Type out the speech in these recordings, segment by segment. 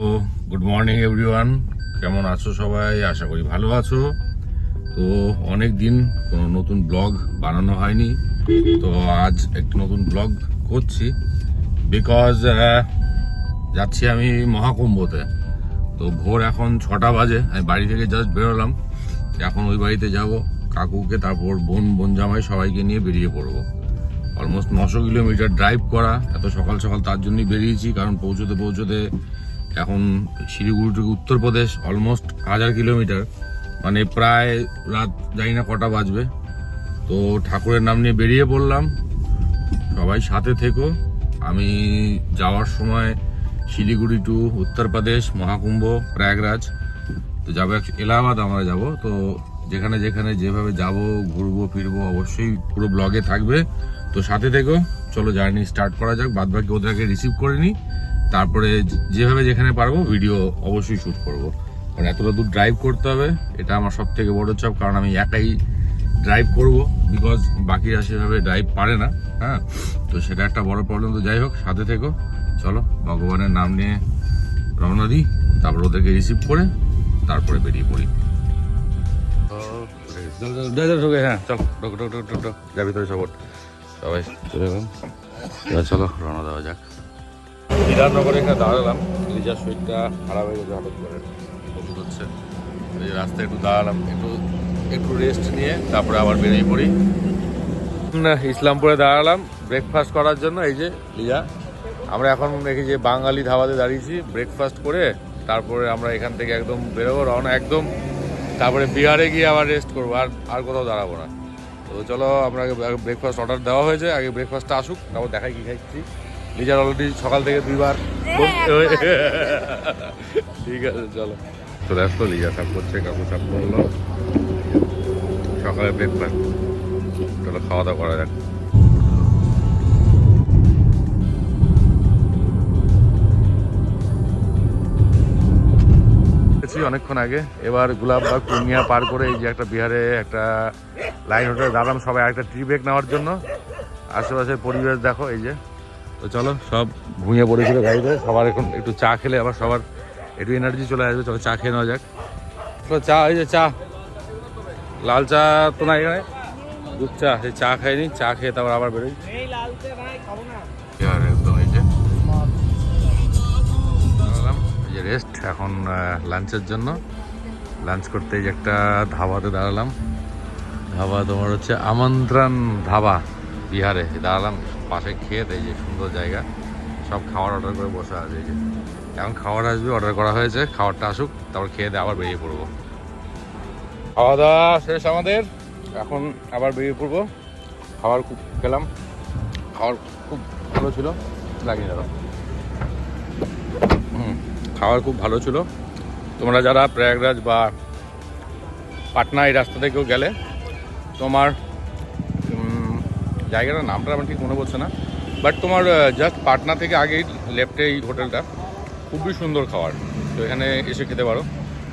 তো good morning everyone, কেমন আছো সবাই? আশা করি ভালো আছো। তো অনেক দিন কোনো নতুন ব্লগ বানানো হয়নি, তো আজ একটু নতুন ব্লগ করছি বিকজ যাচ্ছি আমি মহাকুম্ভতে। তো ভোর এখন 6টা বাজে, আমি বাড়ি থেকে জাস্ট বেরোলাম। এখন ওই বাড়িতে যাব, কাকুকে, তারপর বোন জামাই সবাইকে নিয়ে বেরিয়ে পড়বো। অলমোস্ট 900 কিলোমিটার ড্রাইভ করা, এত সকাল সকাল তার জন্যই বেরিয়েছি, কারণ পৌঁছতে এখন শিলিগুড়ি থেকে উত্তরপ্রদেশ অলমোস্ট 1000 কিলোমিটার, মানে প্রায় রাত জানি না কটা বাজবে। তো ঠাকুরের নাম নিয়ে বেরিয়ে পড়লাম, সবাই সাথে থেকো। আমি যাওয়ার সময় শিলিগুড়ি টু উত্তরপ্রদেশ, মহাকুম্ভ, প্রয়াগরাজ তো যাবো। এলাহাবাদ আমরা যাব। তো যেখানে যেখানে যেভাবে যাব, ঘুরবো ফিরবো, অবশ্যই পুরো ব্লগে থাকবে। তো সাথে থেকো, চলো জার্নি স্টার্ট করা যাক। বাদ বাকি ওদেরকে রিসিভ করে নিই, তারপরে যেভাবে যেখানে পারবো ভিডিও অবশ্যই শ্যুট করবো। কারণ এতটা দূর ড্রাইভ করতে হবে, এটা আমার সব থেকে বড় চাপ, কারণ আমি একাই ড্রাইভ করব, বিকজ বাকিরা সেভাবে ড্রাইভ পারে না। হ্যাঁ, তো সেটা একটা বড় প্রবলেম। তো যাই হোক, সাথে থেকো, চলো ভগবানের নাম নিয়ে রওনা দিই, তারপর ওদেরকে রিসিভ করে তারপরে বেরিয়ে পড়ি। হ্যাঁ চল, যার ভিতরে সাপোর্ট সবাই চলে গেলাম। চলো রওনা দেওয়া যাক। বিধাননগরে এখানে দাঁড়ালাম, লিজার শরীরটা খারাপ হয়ে গেছে হঠাৎ করে, ওষুধ হচ্ছে। এই রাস্তায় একটু দাঁড়ালাম, একটু রেস্ট নিয়ে তারপরে আবার বেরিয়ে পড়ি। ইসলামপুরে দাঁড়ালাম ব্রেকফাস্ট করার জন্য। এই যে লিজা, আমরা এখন দেখি যে বাঙালি ধাবাতে দাঁড়িয়েছি, ব্রেকফাস্ট করে তারপরে আমরা এখান থেকে একদম বেরোবো, রওনা একদম। তারপরে বিহারে গিয়ে আবার রেস্ট করবো, আর কোথাও দাঁড়াবো না। তো চলো, আমরা ব্রেকফাস্ট অর্ডার দেওয়া হয়েছে, আগে ব্রেকফাস্টটা আসুক, তারপর দেখাই কি খাইছি। লিজার অলরেডি সকাল থেকে 2বার। ঠিক আছে, চলো চলে আসতো। লিজা সাপ করছে, কাকু সাপ করলো, সকালে ব্রেকফাস্ট। চলো খাওয়া দাওয়া করা যাক। অনেকক্ষণ আগে, এবার গুলাববাগ পূর্ণিয়া পার করে এই যে একটা বিহারে একটা লাইন হোটেলে দাঁড়ালাম, সবাই একটা টি ব্রেক নেওয়ার জন্য। আশেপাশের পরিবেশ দেখো, এই যে। তো চলো, সব ঘুমিয়ে পড়েছিল গাড়িতে, সবার এখন একটু চা খেলে আবার সবার একটু এনার্জি চলে আসবে। চলো চা খেয়ে নেওয়া যাক। চা, এই যে চা, লাল চা তো না এখানে, দুধ চা। সেই চা খাইনি, চা খেয়ে তারপর আবার বেরোই। একদম এই যে রেস্ট, এখন লাঞ্চের জন্য। লাঞ্চ করতে এই যে একটা ধাবাতে দাঁড়ালাম। ধাবা তোমার হচ্ছে আমন্ত্রণ ধাবা, বিহারে দাঁড়ালাম। পাশে খেয়ে, এই যে সুন্দর জায়গা, সব খাবার অর্ডার করে বসে আছে। এই যে এখন খাবার আসবে, অর্ডার করা হয়েছে, খাবারটা আসুক, তারপর খেয়ে দিয়ে আবার বেরিয়ে পড়বো। খাওয়া দাওয়া শেষ আমাদের, এখন আবার বেরিয়ে পড়বো। খাবার খুব খেলাম, খাবার খুব ভালো ছিল, লাগিয়ে দাও। খাবার খুব ভালো ছিল। তোমরা যারা প্রয়াগরাজ বা পাটনা এই রাস্তা থেকেও গেলে, তোমার জায়গাটার নামটা আমার ঠিক মনে পড়ছে না, বাট তোমার জাস্ট পাটনা থেকে আগেই লেফটে এই হোটেলটা, খুবই সুন্দর খাবার। তো এখানে এসে খেতে পারো।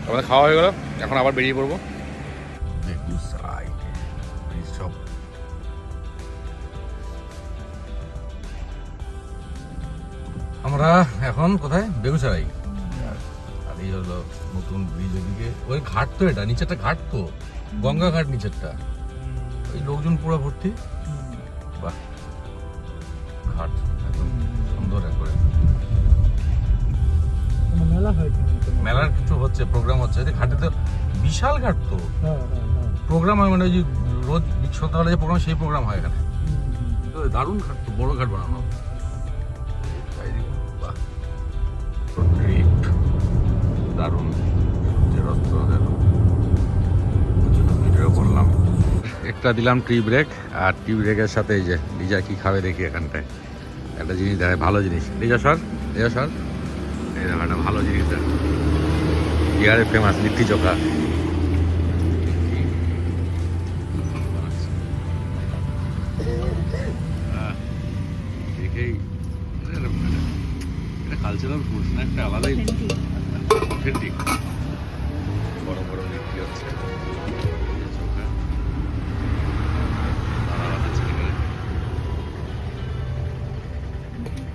আমাদের খাওয়া হয়ে গেল, এখন আবার বেরিয়ে পড়বো। আমরা এখন কোথায়? বেগুসরাই। আর এই হলো নতুন ব্রিজ, ওদিকে ওই ঘাট, তো এটা নিচেরটা ঘাট, তো গঙ্গা ঘাট নিচেরটা, ওই লোকজন পুরো ভর্তি। বাহ, ঘাট একদম সুন্দর একবারে। মেলার কিছু হচ্ছে, প্রোগ্রাম হচ্ছে ঘাটে, তো বিশাল ঘাট। তো প্রোগ্রাম হয়, মানে ওই যে রোজ সন্ধ্যাবেলা যে প্রোগ্রাম, সেই প্রোগ্রাম হয় এখানে। দারুণ ঘাট, তো বড় ঘাট বানানো। দারুণ ভিডিও করলাম, একটা দিলাম টি ব্রেক। আর টি ব্রেকের সাথে এই যে লিজা কি খাবে দেখি। এখানটায় একটা জিনিস দেখায়, ভালো জিনিস। লিজা সর, এই দেখো একটা ভালো জিনিস দেখ, বিহারে ফেমাস লিট্টি চোখা। দেখেই কালচারাল ফুড না, একটা আলাদাই অথেন্টিক। বড় বড় বিক্রি হচ্ছে চোখা,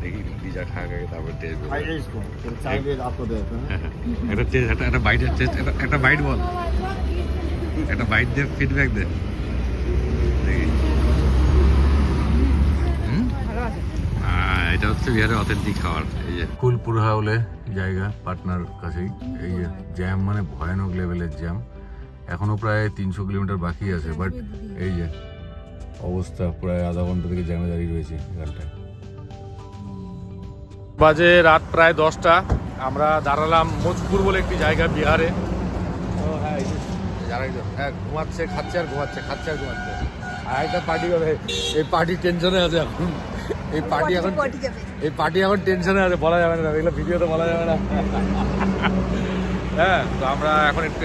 দেখি লিজা খাওয়া খাগে, তারপরে টেস্ট आइए इसको फिर चाय भी आपको देते हैं একটা টেস্ট একটা বাইটের টেস্ট একটা বাইট বল একটা বাইট দে ফিডব্যাক দে দেখি এটা হচ্ছে বিহারের অথেন্টিক খাবার এই যে কুলপুর হাউলে জায়গা পাটনার কাছেই এই যে জ্যাম মানে ভয়ানক লেভেলের জ্যাম এখনো প্রায় 300 কিলোমিটার বাকি আছে বাট এই যে অবস্থা প্রায় আধা ঘন্টা থেকে জ্যামে দাঁড়িয়ে রয়েছে এখানটায় বাজে রাত প্রায় 10টা আমরা দাঁড়ালাম মোজপুর বলে একটি জায়গা বিহারে তো হ্যাঁ ঘুমাচ্ছে খাচ্ছে আর ঘুমাচ্ছে আর একটা পার্টি করে এই পার্টি টেনশনে আছে এখন এই পার্টি এখন টেনশনে আছে বলা যাবে না এগুলো ভিডিওতে বলা যাবে না হ্যাঁ তো আমরা এখন একটু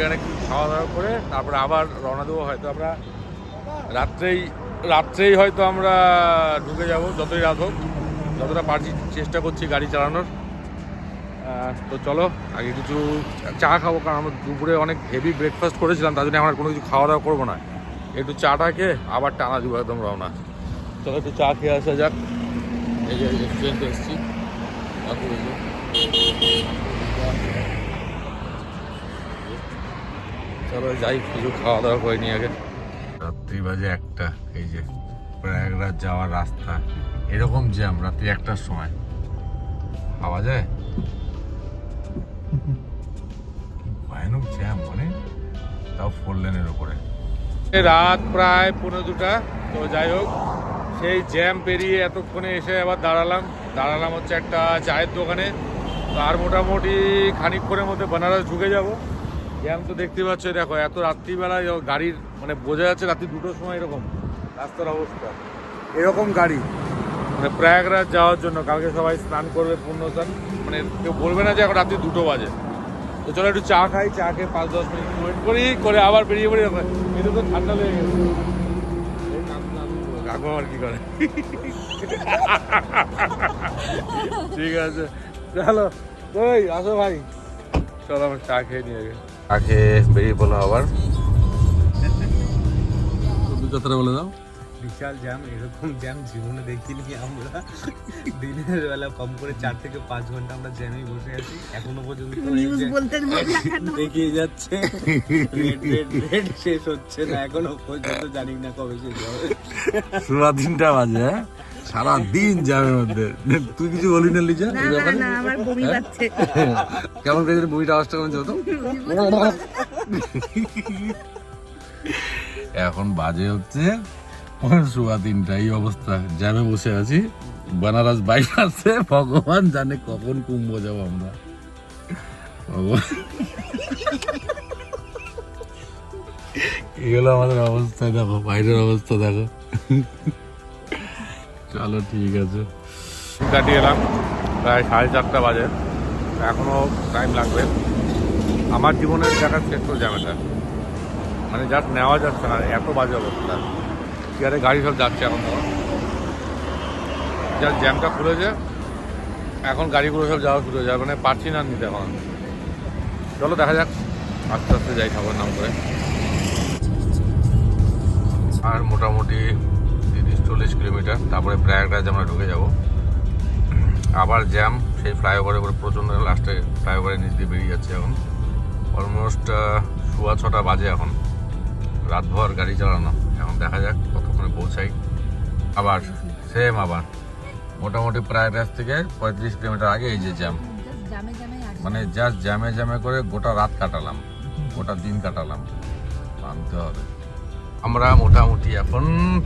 খাওয়া দাওয়া করে তারপরে আবার রওনা দেবো হয়তো আমরা রাত্রেই হয়তো আমরা ঢুকে যাব যতই রাত হোক যতটা পারছি চেষ্টা করছি গাড়ি চালানোর তো চলো আগে কিছু চা খাবো কারণ আমরা দুপুরে অনেক হেভি ব্রেকফাস্ট করেছিলাম তার জন্য আমরা কোনো কিছু খাওয়া দাওয়া করবো না একটু চাটা খেয়ে আবার টানা দিব একদম রওনা চলো একটু চা খেয়ে আসা যাক এই যে রেস্টুরেন্টে এসেছি চলো যাই কিছু খাওয়া দাওয়া করে নিয়ে আগে রাত্রি বাজে 1টা এই যে প্রয়াগরাজ যাওয়ার রাস্তা এরকম জ্যাম রাত্রি 1টার সময় পাওয়া যায় ভয়ানক জ্যাম মানে তাও 4 লেনের উপরে রাত প্রায় 1:45 তো যাই হোক সেই জ্যাম পেরিয়ে এতক্ষণে এসে আবার দাঁড়ালাম হচ্ছে একটা চায়ের দোকানে তো আর মোটামুটি খানিকক্ষণের মধ্যে বেনারস ঢুকে যাব জ্যাম তো দেখতে পাচ্ছ দেখো এত রাত্রিবেলায় গাড়ির মানে বোঝা যাচ্ছে রাত্রি 2টোর সময় এরকম রাস্তার অবস্থা এরকম গাড়ি মানে প্রয়াগরাজ যাওয়ার জন্য কালকে সবাই স্নান করবে পূর্ণ স্নান মানে কেউ বলবে না যে এখন রাত্রি 2টো বাজে তো চলো একটু চা খাই চা খেয়ে 5-10 মিনিট ওয়েট করে আবার বেরিয়ে পড়ি এটা তো ঠান্ডা লেগে গেছে কাকু আর কি করে ঠিক আছে চলো ওই আসো ভাই চলো আমার চা খেয়ে নিয়ে চা খেয়ে বেরিয়ে পড়লাম আবার কথাটা বলে দাও বিশাল জ্যাম এরকম জ্যাম জীবনে দেখিনি আমরা দিনের বেলা কম করে 4 থেকে 5 ঘন্টা আমরা জ্যামে বসে আছি এখনো পর্যন্ত দেখিয়ে যাচ্ছে রেড শেষ হচ্ছে না এখনো পর্যন্ত জানি না কবে শেষ হবে পুরো 3টা বাজে সারা দিন জ্যামের মধ্যে তুই কিছু বলি না লিজা এই ব্যাপারে না আমার বমি পাচ্ছে কেমন পেয়েছিস বমিটা আওয়াজটা কেমন চলতো এখন বাজে হচ্ছে 3:15 এই অবস্থা জ্যামে বসে আছি বেনারস বাইপাসে ভগবান জানে কখন কুম্ভ যাবো আমরা এগুলো আমাদের অবস্থা দেখো বাইরের অবস্থা দেখো চলো ঠিক আছে কাটিয়ে এলাম প্রায় 4:30 বাজে এখনো টাইম লাগবে আমার জীবনের জায়গা শেষ করে জ্যামেটা মানে জাস্ট নেওয়া যাচ্ছে না এত বাজে অবস্থা চেয়ারে গাড়ি সব যাচ্ছে এখন তো যার জ্যামটা খুলেছে এখন গাড়িগুলো সব যাওয়া শুরু হয়ে যাবে মানে পারছি না নিতে এখন চলো দেখা যাক আস্তে আস্তে যাই ঠাকুর নাম করে আর মোটামুটি 30-40 কিলোমিটার তারপরে প্রয়াগরাজ আমরা ঢুকে যাব আবার জ্যাম সেই ফ্লাইওভারের উপরে প্রচণ্ড লাস্টে ফ্লাইওভারের নিচ দিয়ে বেরিয়ে যাচ্ছে এখন অলমোস্ট 6:15 বাজে এখন রাতভর গাড়ি চালানো এখন দেখা যাক কতক্ষণে পৌঁছাই আবার মোটামুটি প্রয়াগরাজ থেকে 35 কিলোমিটার আগে এই যে জ্যাম মানে জাস্ট জ্যামে করে গোটা রাত কাটালাম গোটা দিন কাটালাম মানতে হবে আমরা মোটামুটি এখন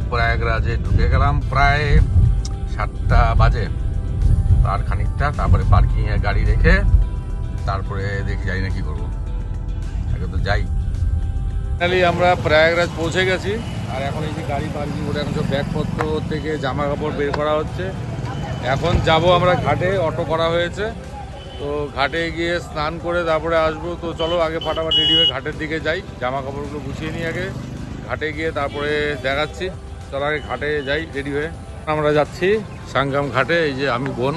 প্রয়াগরাজে ঢুকে গেলাম প্রায় 7টা বাজে আর খানিকটা তারপরে পার্কিংয়ে গাড়ি রেখে তারপরে দেখি যাই না কি করবো আগে তো যাই ফাইনালি আমরা প্রয়াগরাজ পৌঁছে গেছি আর এখন এই যে গাড়ি পার্কিং করে এখন সব ব্যাগপত্র থেকে জামা কাপড় বের করা হচ্ছে এখন যাব আমরা ঘাটে অটো করা হয়েছে তো ঘাটে গিয়ে স্নান করে তারপরে আসবো তো চলো আগে ফাটাফাট রেডি হয়ে ঘাটের দিকে যাই জামা কাপড়গুলো গুছিয়ে নিই আগে ঘাটে গিয়ে তারপরে দেখাচ্ছি চলো আগে ঘাটে যাই রেডি হয়ে আমরা যাচ্ছি সাঙ্গাম ঘাটে এই যে আমি বোন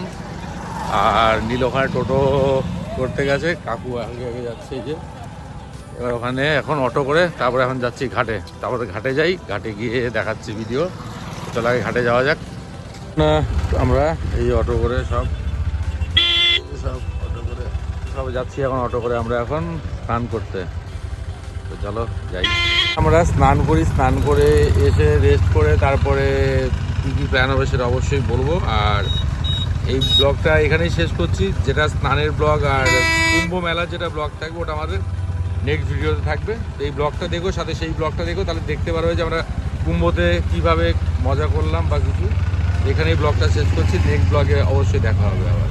আর নীল ওখানে টোটো করতে গেছে কাকু আগে যাচ্ছে এই যে এবার ওখানে এখন অটো করে তারপরে এখন যাচ্ছি ঘাটে তারপরে ঘাটে যাই ঘাটে গিয়ে দেখাচ্ছি ভিডিও চলো আগে ঘাটে যাওয়া যাক না আমরা এই অটো করে সব সব অটো করে সব যাচ্ছি এখন অটো করে আমরা এখন স্নান করতে। তো চলো যাই। আমরা স্নান করি, স্নান করে এসে রেস্ট করে তারপরে কী কী প্ল্যান হবে সেটা অবশ্যই বলবো। আর এই ব্লগটা এখানেই শেষ করছি, যেটা স্নানের ব্লগ আর কুম্ভ মেলার যেটা ব্লগ থাকবে ওটা আমাদের নেক্সট ভিডিওতে থাকবে। তো এই ব্লগটা দেখো, সাথে সেই ব্লগটা দেখো, তাহলে দেখতে পারবে যে আমরা কুম্ভতে কীভাবে মজা করলাম বা কিছু। এখানেই ব্লগটা শেষ করছি, নেক্সট ব্লগে অবশ্যই দেখা হবে আবার।